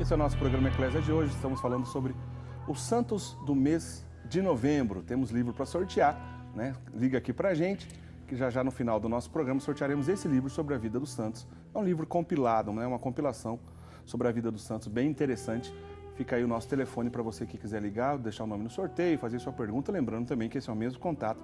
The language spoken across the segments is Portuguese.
Esse é o nosso programa Eclésia de hoje. Estamos falando sobre os santos do mês de novembro. Temos livro para sortear, né? Liga aqui para a gente, que já no final do nosso programa sortearemos esse livro sobre a vida dos santos. É um livro compilado, né? Uma compilação sobre a vida dos santos, bem interessante. Fica aí o nosso telefone para você que quiser ligar, deixar o nome no sorteio, fazer sua pergunta. Lembrando também que esse é o mesmo contato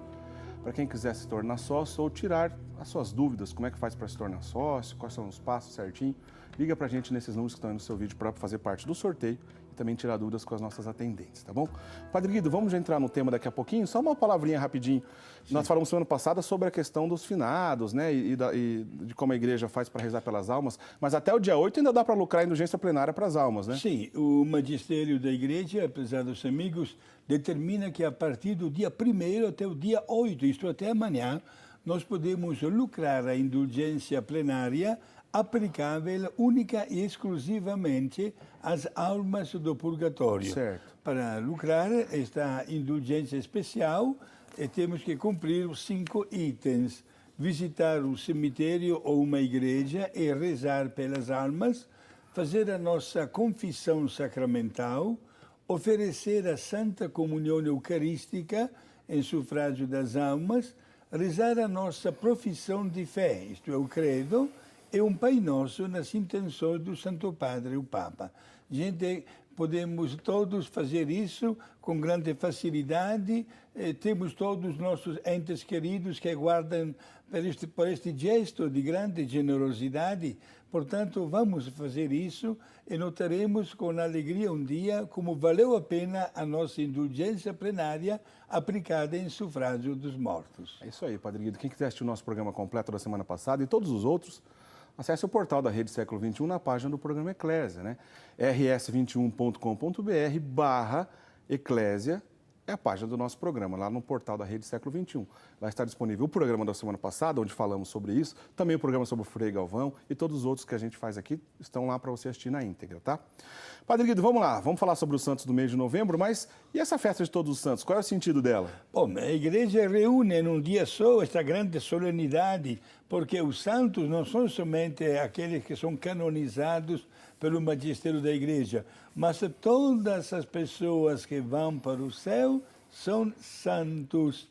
para quem quiser se tornar sócio ou tirar as suas dúvidas, como é que faz para se tornar sócio, quais são os passos certinho. Liga para a gente nesses números que estão aí no seu vídeo para fazer parte do sorteio e também tirar dúvidas com as nossas atendentes, tá bom? Padre Guido, vamos já entrar no tema daqui a pouquinho? Só uma palavrinha rapidinho. Sim. Nós falamos semana passada sobre a questão dos finados, né? E de como a igreja faz para rezar pelas almas, mas até o dia 8 ainda dá para lucrar a indulgência plenária para as almas, né? Sim, o magistério da igreja, apesar dos amigos, determina que a partir do dia 1º até o dia 8, isto até amanhã, nós podemos lucrar a indulgência plenária aplicável única e exclusivamente às almas do purgatório. Certo. Para lucrar esta indulgência especial, temos que cumprir os 5 itens: visitar um cemitério ou uma igreja e rezar pelas almas, fazer a nossa confissão sacramental, oferecer a Santa Comunhão Eucarística em sufrágio das almas, rezar a nossa profissão de fé, isto é, o credo, e um Pai Nosso nas intenções do Santo Padre, o Papa. Gente, podemos todos fazer isso com grande facilidade. Temos todos nossos entes queridos que aguardam por este gesto de grande generosidade. Portanto, vamos fazer isso e notaremos com alegria um dia como valeu a pena a nossa indulgência plenária aplicada em sufrágio dos mortos. É isso aí, Padre Guido. Quem quiser assistir o nosso programa completo da semana passada e todos os outros, acesse o portal da Rede Século XXI na página do programa Eclésia, né? rs21.com.br/eclésia é a página do nosso programa, lá no portal da Rede Século XXI. Lá está disponível o programa da semana passada, onde falamos sobre isso, também o programa sobre o Frei Galvão e todos os outros que a gente faz aqui estão lá para você assistir na íntegra, tá? Padre Guido, vamos lá, vamos falar sobre os santos do mês de novembro, mas e essa festa de todos os santos, qual é o sentido dela? Bom, a igreja reúne num dia só esta grande solenidade, porque os santos não são somente aqueles que são canonizados pelo magistério da igreja, mas todas as pessoas que vão para o céu são santos,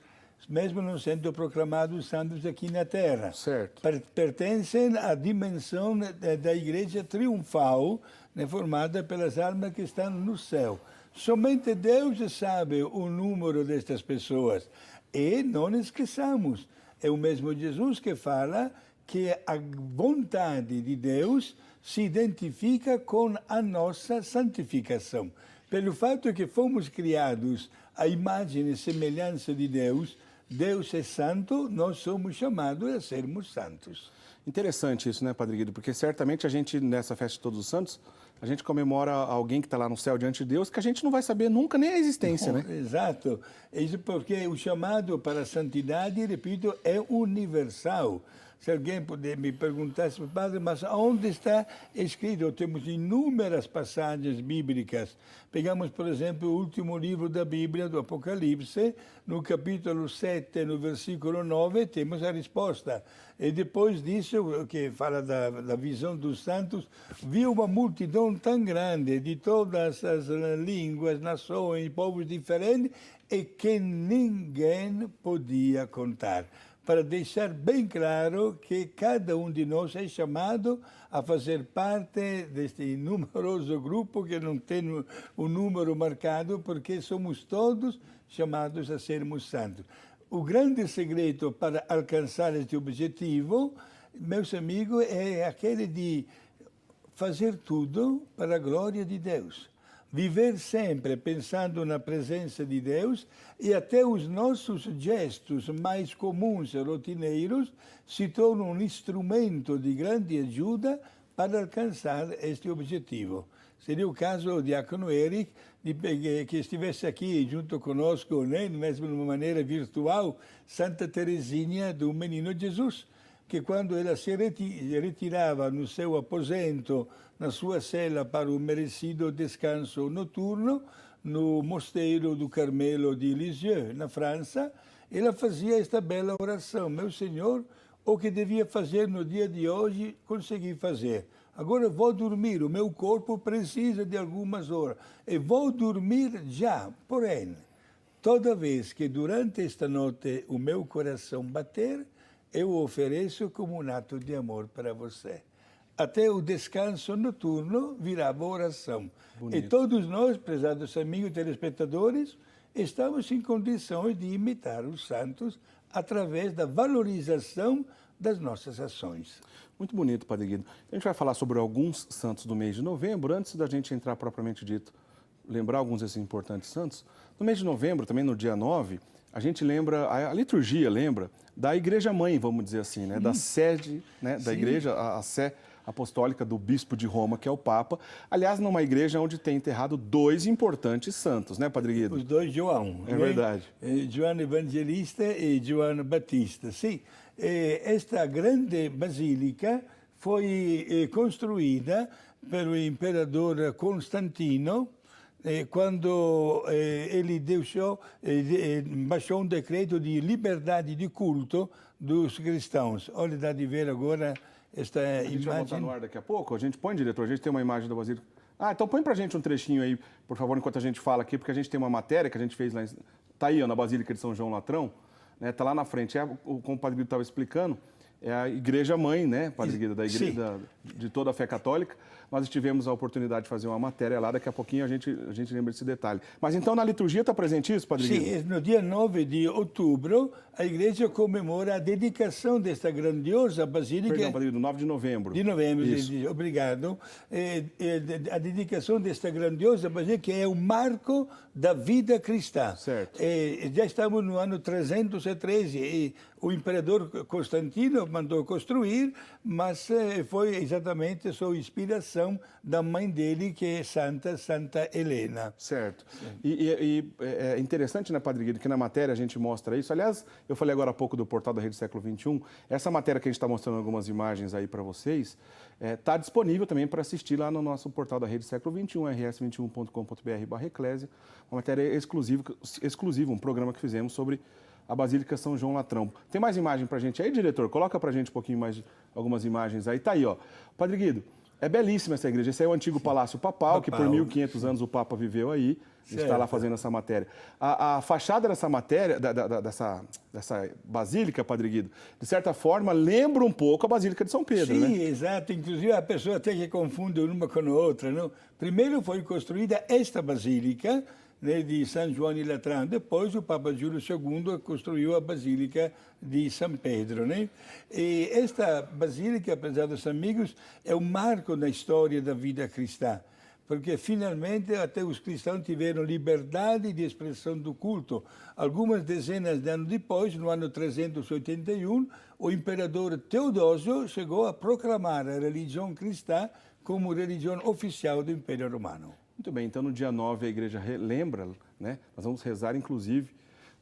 mesmo não sendo proclamados santos aqui na terra. Certo. Pertencem à dimensão da igreja triunfal, né, formada pelas almas que estão no céu. Somente Deus sabe o número destas pessoas. E não esqueçamos, é o mesmo Jesus que fala que a vontade de Deus se identifica com a nossa santificação. Pelo fato que fomos criados à imagem e semelhança de Deus, Deus é santo, nós somos chamados a sermos santos. Interessante isso, né, Padre Guido? Porque certamente a gente, nessa festa de Todos os Santos, a gente comemora alguém que está lá no céu diante de Deus, que a gente não vai saber nunca nem a existência, né? Exato. Isso porque o chamado para a santidade, repito, é universal. Se alguém puder me perguntar, padre, mas onde está escrito? Temos inúmeras passagens bíblicas. Pegamos, por exemplo, o último livro da Bíblia, do Apocalipse, no capítulo 7, no versículo 9, temos a resposta. E depois disso, que fala da visão dos santos, viu uma multidão tão grande de todas as línguas, nações, povos diferentes, e que ninguém podia contar, para deixar bem claro que cada um de nós é chamado a fazer parte deste numeroso grupo que não tem o número marcado, porque somos todos chamados a sermos santos. O grande segredo para alcançar este objetivo, meus amigos, é aquele de fazer tudo para a glória de Deus. Viver sempre pensando na presença de Deus, e até os nossos gestos mais comuns e rotineiros se tornam um instrumento de grande ajuda para alcançar este objetivo. Seria o caso do diácono Eric, que estivesse aqui junto conosco, né, mesmo de uma maneira virtual, Santa Teresinha do Menino Jesus, que quando ela se retirava no seu aposento, na sua cela para o merecido descanso noturno, no mosteiro do Carmelo de Lisieux, na França, ela fazia esta bela oração: meu Senhor, o que devia fazer no dia de hoje, consegui fazer. agora vou dormir, o meu corpo precisa de algumas horas e vou dormir já. Porém, toda vez que durante esta noite o meu coração bater, eu ofereço como um ato de amor para você. Até o descanso noturno virava oração. Bonito. E todos nós, prezados amigos telespectadores, estamos em condições de imitar os santos através da valorização das nossas ações. Muito bonito, Padre Guido. A gente vai falar sobre alguns santos do mês de novembro. Antes da gente entrar propriamente dito, lembrar alguns desses importantes santos. No mês de novembro, também no dia 9, a gente lembra, a liturgia lembra da Igreja Mãe, vamos dizer assim, né? Da sede, né? Da igreja, a sé apostólica do bispo de Roma, que é o Papa. Aliás, numa igreja onde tem enterrado dois importantes santos, né, Padre Guido? Os dois João. É verdade. João Evangelista e João Batista. Sim, esta grande basílica foi construída pelo imperador Constantino quando ele baixou um decreto de liberdade de culto dos cristãos. Olha, dá de ver agora esta imagem. A gente vai botar no ar daqui a pouco? A gente põe, diretor? A gente tem uma imagem da Basílica. Então põe pra gente um trechinho aí, por favor, enquanto a gente fala aqui, porque a gente tem uma matéria que a gente fez lá, tá aí, ó, na Basílica de São João Latrão, né? Tá lá na frente. Como o Padre Guido estava explicando, é a Igreja Mãe, né, Padre Guido, da igreja, de toda a fé católica. Nós tivemos a oportunidade de fazer uma matéria lá, daqui a pouquinho a gente lembra desse detalhe. Mas então na liturgia está presente isso, Padre Guido? Sim, no dia 9 de outubro, a igreja comemora a dedicação desta grandiosa basílica. Perdão, Padre Guido, 9 de novembro. De novembro, obrigado. A dedicação desta grandiosa basílica que é o marco da vida cristã. Certo. Já estamos no ano 313 e o imperador Constantino mandou construir, mas foi exatamente sob inspiração da mãe dele, que é Santa Helena. Certo. E é interessante, né, Padre Guido, que na matéria a gente mostra isso. Aliás, eu falei agora há pouco do portal da Rede Século XXI. Essa matéria que a gente está mostrando algumas imagens aí para vocês, está disponível também para assistir lá no nosso portal da Rede Século XXI, rs21.com.br/eclésia. Uma matéria exclusiva, um programa que fizemos sobre a Basílica São João Latrão. Tem mais imagem para a gente aí, diretor? Coloca para a gente um pouquinho mais, algumas imagens aí. Tá aí, ó. Padre Guido, é belíssima essa igreja. Esse é o antigo Palácio Papal, que por 1500 anos o Papa viveu aí. Está lá fazendo essa matéria. A fachada dessa matéria, dessa basílica, Padre Guido, de certa forma, lembra um pouco a Basílica de São Pedro, né? Sim, exato. Inclusive, a pessoa até que confunde uma com a outra, não? Primeiro foi construída esta basílica, né, de São João de Latrão. Depois, o Papa Júlio II construiu a Basílica de São Pedro, né? E esta basílica, prezados amigos, é um marco na história da vida cristã, porque finalmente até os cristãos tiveram liberdade de expressão do culto. Algumas dezenas de anos depois, no ano 381, o imperador Teodósio chegou a proclamar a religião cristã como religião oficial do Império Romano. Muito bem, então no dia 9 a igreja lembra, né? Nós vamos rezar, inclusive,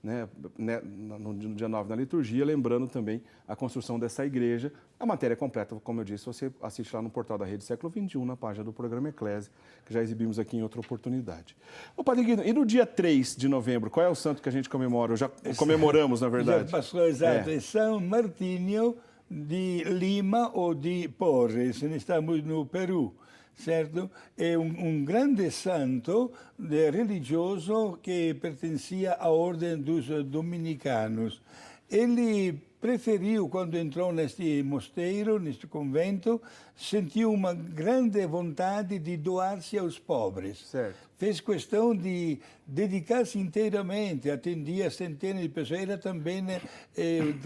né, no dia 9 na liturgia, lembrando também a construção dessa igreja. A matéria completa, como eu disse, você assiste lá no portal da Rede Século XXI, na página do programa Eclésia, que já exibimos aqui em outra oportunidade. Ô, Padre Guido, e no dia 3 de novembro, qual é o santo que a gente comemora? Já comemoramos, na verdade. Já passou, exato. É São Martinho de Lima ou de Porres, estamos no Peru. Certo? É um grande santo religioso que pertencia à ordem dos dominicanos. Ele preferiu, quando entrou neste mosteiro, neste convento, sentiu uma grande vontade de doar-se aos pobres. Certo. Fez questão de dedicar-se inteiramente, atendia centenas de pessoas. Era também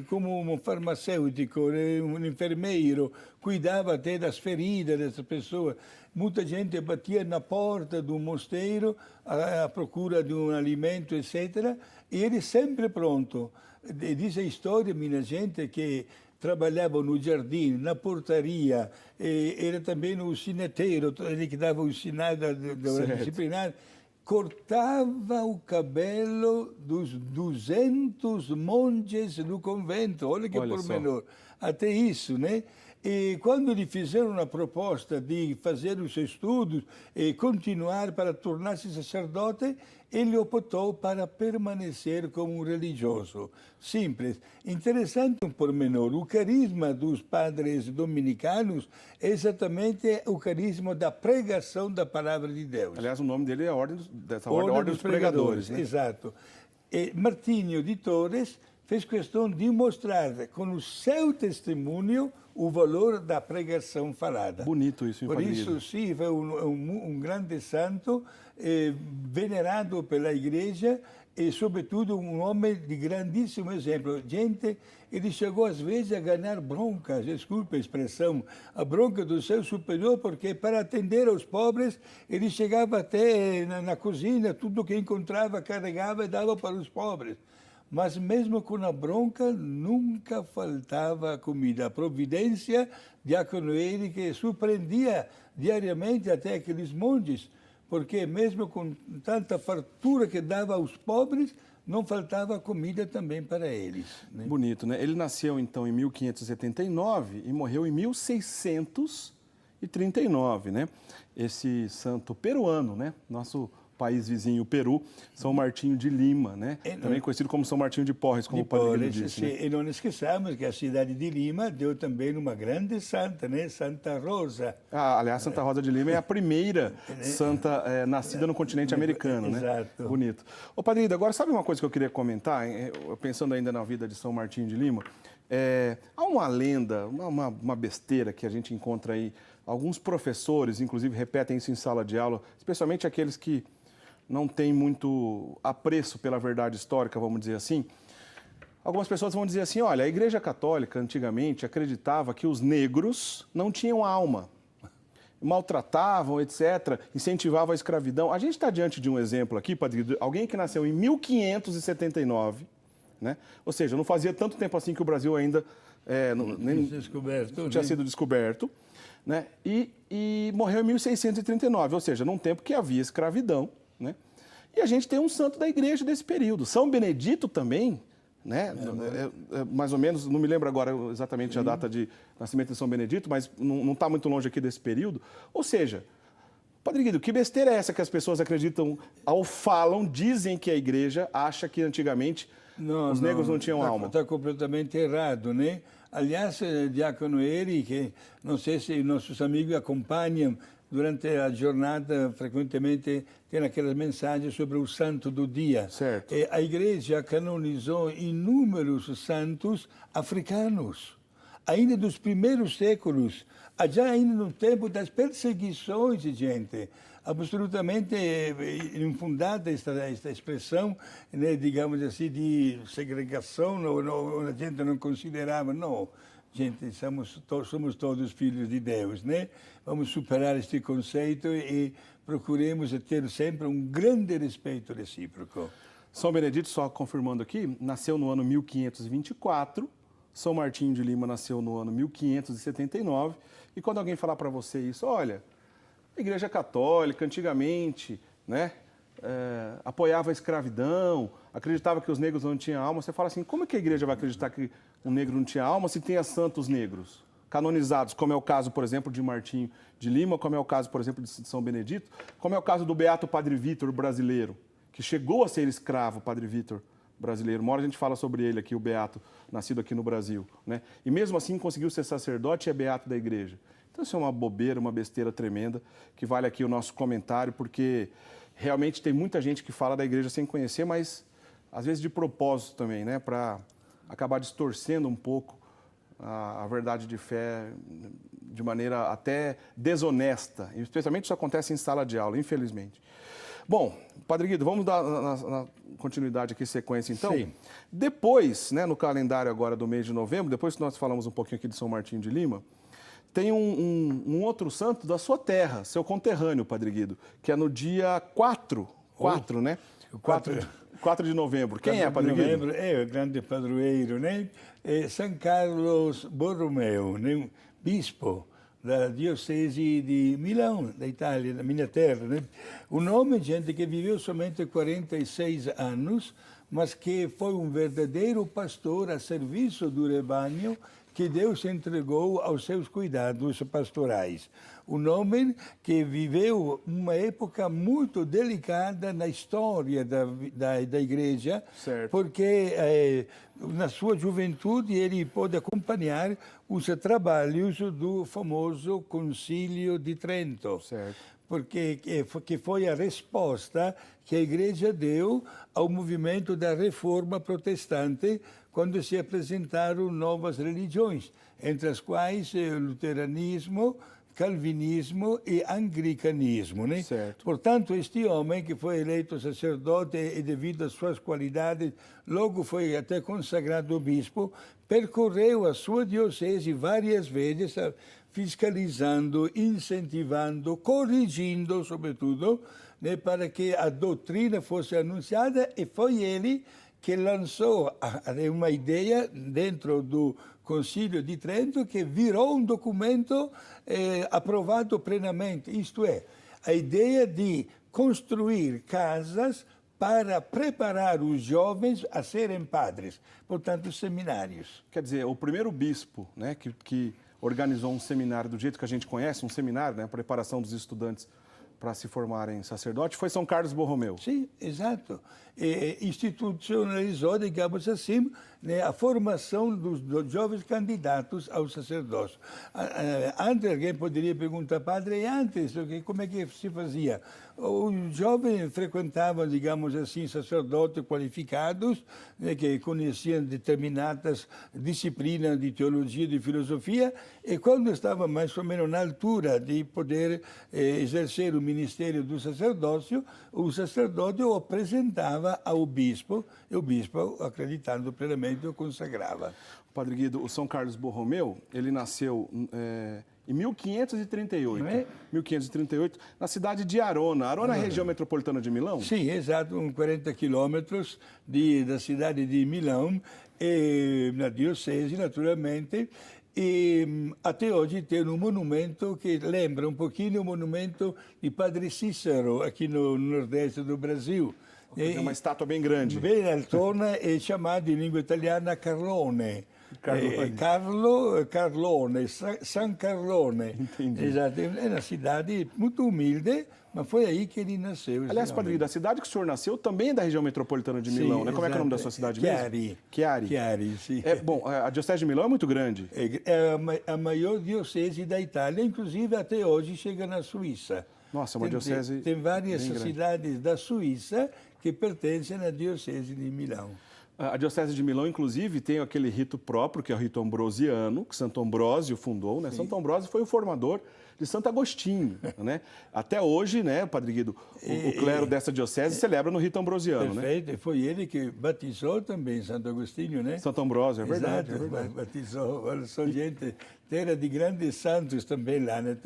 como um farmacêutico, um enfermeiro, cuidava até das feridas dessas pessoas. Muita gente batia na porta do mosteiro à procura de um alimento, etc. E ele sempre pronto. Diz a história, minha gente, que trabalhava no jardim, na portaria, era também o sineteiro, ele que dava o sinal da disciplinar, cortava o cabelo dos 200 monges do convento. Olha que pormenor. Até isso, né? E quando lhe fizeram uma proposta de fazer os estudos e continuar para tornar-se sacerdote, ele optou para permanecer como um religioso. Simples. Interessante um pormenor. O carisma dos padres dominicanos é exatamente o carisma da pregação da palavra de Deus. Aliás, o nome dele é Ordem dos Pregadores, né? Exato. E Martinho de Torres fez questão de mostrar com o seu testemunho o valor da pregação falada. Bonito isso, Por isso, sim, foi um grande santo, venerado pela Igreja e, sobretudo, um homem de grandíssimo exemplo. Gente, ele chegou às vezes a ganhar bronca, desculpe a expressão, a bronca do seu superior, porque para atender aos pobres, ele chegava até na cozinha, tudo que encontrava, carregava e dava para os pobres. Mas mesmo com a bronca, nunca faltava comida. A providência diácono ele que surpreendia diariamente até aqueles monges, porque mesmo com tanta fartura que dava aos pobres, não faltava comida também para eles. Né? Bonito, né? Ele nasceu, então, em 1579 e morreu em 1639, né? Esse santo peruano, né? Nosso país vizinho, o Peru, São Martinho de Lima, né? Também conhecido como São Martinho de Porres, como o Padre Guido disse. Né? E não esqueçamos que a cidade de Lima deu também uma grande santa, né? Santa Rosa. Aliás, Santa Rosa de Lima é a primeira santa nascida no continente americano, né? Exato. Bonito. Ô, Padre Guido, agora sabe uma coisa que eu queria comentar, pensando ainda na vida de São Martinho de Lima? Há uma lenda, uma besteira que a gente encontra aí, alguns professores, inclusive, repetem isso em sala de aula, especialmente aqueles que não tem muito apreço pela verdade histórica, vamos dizer assim. Algumas pessoas vão dizer assim, olha, a Igreja Católica antigamente acreditava que os negros não tinham alma, maltratavam, etc., incentivavam a escravidão. A gente está diante de um exemplo aqui, Padre, alguém que nasceu em 1579, né? Ou seja, não fazia tanto tempo assim que o Brasil ainda nem tinha sido descoberto, né? E morreu em 1639, ou seja, num tempo que havia escravidão, né? E a gente tem um santo da igreja desse período. São Benedito também, né? Mais ou menos, não me lembro agora exatamente a data de nascimento de São Benedito, mas não está muito longe aqui desse período. Ou seja, Padre Guido, que besteira é essa que as pessoas acreditam, falam, dizem que a igreja acha que antigamente os negros não tinham alma? Está completamente errado, né? Aliás, diácono Eri, que não sei se nossos amigos acompanham, durante a jornada, frequentemente, tem aquelas mensagens sobre o santo do dia. Certo. E a igreja canonizou inúmeros santos africanos, ainda dos primeiros séculos, já ainda no tempo das perseguições, gente. Absolutamente infundada esta expressão, né, digamos assim, de segregação, a gente não considerava, não. Gente, somos todos filhos de Deus, né? Vamos superar este conceito e procuremos ter sempre um grande respeito recíproco. São Benedito, só confirmando aqui, nasceu no ano 1524, São Martinho de Lima nasceu no ano 1579, e quando alguém falar para você isso, olha, a Igreja Católica antigamente, né, apoiava a escravidão, acreditava que os negros não tinham alma, você fala assim, como é que a igreja vai acreditar que um negro não tinha alma se tem santos negros canonizados, como é o caso, por exemplo, de Martinho de Lima, como é o caso, por exemplo, de São Benedito, como é o caso do Beato Padre Vítor brasileiro, que chegou a ser escravo, Padre Vítor brasileiro. Uma hora a gente fala sobre ele aqui, o Beato, nascido aqui no Brasil, né? E mesmo assim conseguiu ser sacerdote e é Beato da igreja. Então isso é uma bobeira, uma besteira tremenda, que vale aqui o nosso comentário, porque realmente tem muita gente que fala da igreja sem conhecer, mas às vezes de propósito também, né? Para acabar distorcendo um pouco a verdade de fé de maneira até desonesta. E especialmente isso acontece em sala de aula, infelizmente. Bom, Padre Guido, vamos dar na continuidade aqui, sequência então? Sim. Depois, né, no calendário agora do mês de novembro, depois que nós falamos um pouquinho aqui de São Martinho de Lima, tem um outro santo da sua terra, seu conterrâneo, Padre Guido, que é no dia 4, né? 4 de novembro. Quem é, Padre Guido? 4 de novembro é o grande padroeiro, né? É São Carlos Borromeo, né? Bispo da diocese de Milão, da Itália, da minha terra, né? Um homem, gente, que viveu somente 46 anos, mas que foi um verdadeiro pastor a serviço do rebanho que Deus entregou aos seus cuidados pastorais. Um homem que viveu uma época muito delicada na história da igreja, certo. porque na sua juventude ele pôde acompanhar os trabalhos do famoso Concílio de Trento. Certo. Porque que foi a resposta que a igreja deu ao movimento da reforma protestante quando se apresentaram novas religiões, entre as quais o luteranismo, calvinismo e anglicanismo, né? Certo. Portanto, este homem que foi eleito sacerdote e devido às suas qualidades, logo foi até consagrado bispo, percorreu a sua diocese várias vezes, fiscalizando, incentivando, corrigindo, sobretudo, né, para que a doutrina fosse anunciada, e foi ele que lançou uma ideia dentro do Concílio de Trento que virou um documento aprovado plenamente, isto é, a ideia de construir casas para preparar os jovens a serem padres, portanto, seminários. Quer dizer, o primeiro bispo, né, que organizou um seminário do jeito que a gente conhece, um seminário, né, a preparação dos estudantes para se formarem sacerdote, foi São Carlos Borromeu. Sim, exato. Institucionalizou, digamos assim, né, a formação dos jovens candidatos ao sacerdócio. Antes, alguém poderia perguntar, padre, antes, como é que se fazia? Os jovens frequentavam, digamos assim, sacerdotes qualificados, né, que conheciam determinadas disciplinas de teologia, de filosofia, e quando estava mais ou menos na altura de poder exercer o ministério do sacerdócio, o sacerdote o apresentava ao bispo, e o bispo, acreditando plenamente, o consagrava. Padre Guido, o São Carlos Borromeu, ele nasceu em 1538, Não é? 1538, na cidade de Arona. Arona é a região metropolitana de Milão? Sim, exato, uns 40 quilômetros da cidade de Milão, na diocese, naturalmente. E até hoje tem um monumento que lembra um pouquinho o monumento de Padre Cícero, aqui no nordeste do Brasil. É uma estátua bem grande. Bem altona, é chamado em língua italiana Carlone. Carlone, San Carlone. Entendi. Exato. É uma cidade muito humilde, mas foi aí que ele nasceu. Aliás, Padre Guido, a cidade que o senhor nasceu também é da região metropolitana de Milão, Sim, né? Como é que é o nome da sua cidade Chiari. mesmo? Chiari. Chiari, sim. Bom, a diocese de Milão é muito grande. É a maior diocese da Itália, inclusive até hoje chega na Suíça. Nossa, é uma diocese Tem várias bem grande. cidades da Suíça que pertencem à diocese de Milão. A diocese de Milão, inclusive, tem aquele rito próprio, que é o rito ambrosiano, que Santo Ambrósio fundou, né? Santo Ambrósio foi o formador de Santo Agostinho, né? Até hoje, né, Padre Guido, o clero dessa diocese celebra no rito ambrosiano, Perfeito, né? foi ele que batizou também Santo Agostinho, né? Santo Ambrósio, é verdade, Exato, é verdade. batizou. Olha só, gente, terra de grandes santos também lá, né?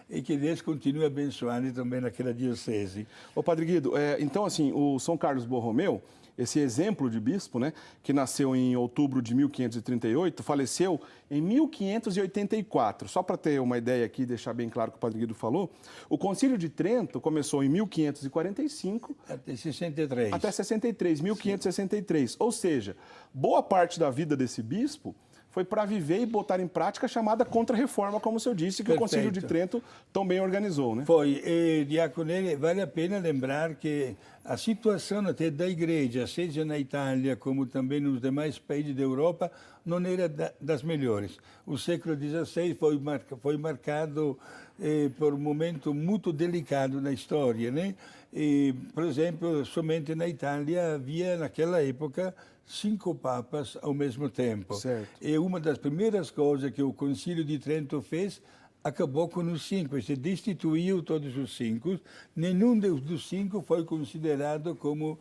E que Deus continue abençoando também naquela diocese. Ô, Padre Guido, então, assim, o São Carlos Borromeu, esse exemplo de bispo, né, que nasceu em outubro de 1538, faleceu em 1584. Só para ter uma ideia aqui, deixar bem claro o que o Padre Guido falou, o Concílio de Trento começou em 1545 até 63. Até 63, 1563. Ou seja, boa parte da vida desse bispo foi para viver e botar em prática a chamada Contra-Reforma, como o senhor disse, que o Concílio de Trento tão bem organizou, né? Foi. E, Diaconelli, vale a pena lembrar que a situação até da igreja, seja na Itália como também nos demais países da Europa, não era das melhores. O século XVI foi marcado por um momento muito delicado na história, né? E, por exemplo, somente na Itália havia, naquela época, 5 papas ao mesmo tempo. Certo. E uma das primeiras coisas que o Concílio de Trento fez, acabou com os 5, se destituiu todos os 5, nenhum dos 5 foi considerado como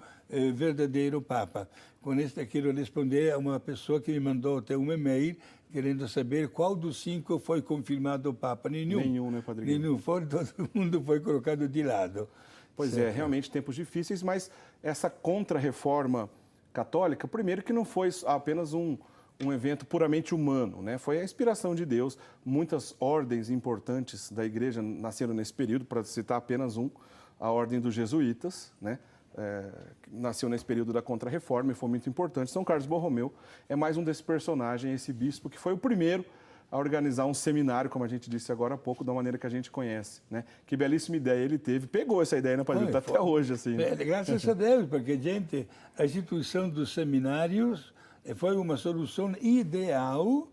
verdadeiro Papa. Com isso, eu quero responder a uma pessoa que me mandou até um e-mail querendo saber qual dos 5 foi confirmado Papa. Nenhum. Nenhum, né, Padre Guido? Nenhum, todo mundo foi colocado de lado. Pois certo. Realmente tempos difíceis, mas essa contra-reforma católica, primeiro que não foi apenas um evento puramente humano, né? Foi a inspiração de Deus. Muitas ordens importantes da igreja nasceram nesse período, para citar apenas a ordem dos jesuítas, né? nasceu nesse período da Contra-Reforma e foi muito importante. São Carlos Borromeu é mais um desses personagens, esse bispo que foi o primeiro a organizar um seminário, como a gente disse agora há pouco, da maneira que a gente conhece, né? Que belíssima ideia ele teve, pegou essa ideia, né, Padre? Está até hoje, assim. Graças a Deus, porque, gente, a instituição dos seminários foi uma solução ideal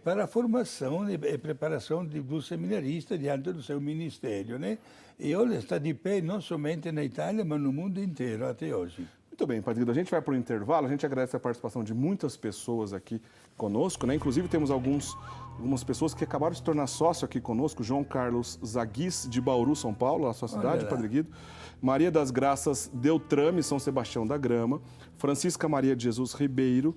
para a formação e preparação do seminarista diante do seu ministério, né? E olha, está de pé não somente na Itália, mas no mundo inteiro até hoje. Muito bem, Padre Guido, a gente vai para o intervalo, a gente agradece a participação de muitas pessoas aqui conosco, né? Inclusive temos algumas pessoas que acabaram de se tornar sócio aqui conosco, João Carlos Zaguis, de Bauru, São Paulo, a sua cidade, Padre Guido. Maria das Graças Deltrame, São Sebastião da Grama. Francisca Maria de Jesus Ribeiro,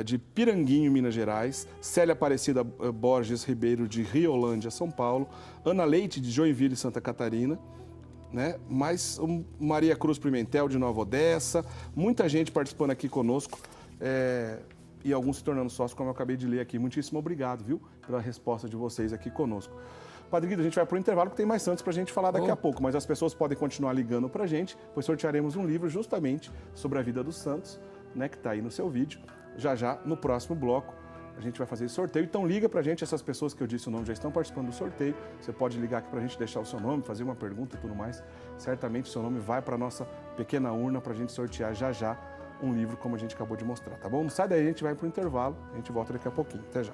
de Piranguinho, Minas Gerais. Célia Aparecida Borges Ribeiro, de Riolândia, São Paulo. Ana Leite, de Joinville, Santa Catarina. Né? Mais Maria Cruz Pimentel, de Nova Odessa. Muita gente participando aqui conosco. E alguns se tornando sócios, como eu acabei de ler aqui. Muitíssimo obrigado, viu, pela resposta de vocês aqui conosco. Padre Guido, a gente vai para o intervalo, porque tem mais santos para a gente falar daqui a pouco, mas as pessoas podem continuar ligando para a gente, pois sortearemos um livro justamente sobre a vida dos santos, né, que está aí no seu vídeo. Já, no próximo bloco, a gente vai fazer esse sorteio. Então liga para a gente, essas pessoas que eu disse o nome já estão participando do sorteio. Você pode ligar aqui para a gente, deixar o seu nome, fazer uma pergunta e tudo mais. Certamente o seu nome vai para a nossa pequena urna para a gente sortear já um livro como a gente acabou de mostrar, tá bom? Não sai daí, a gente vai para o intervalo, a gente volta daqui a pouquinho. Até já.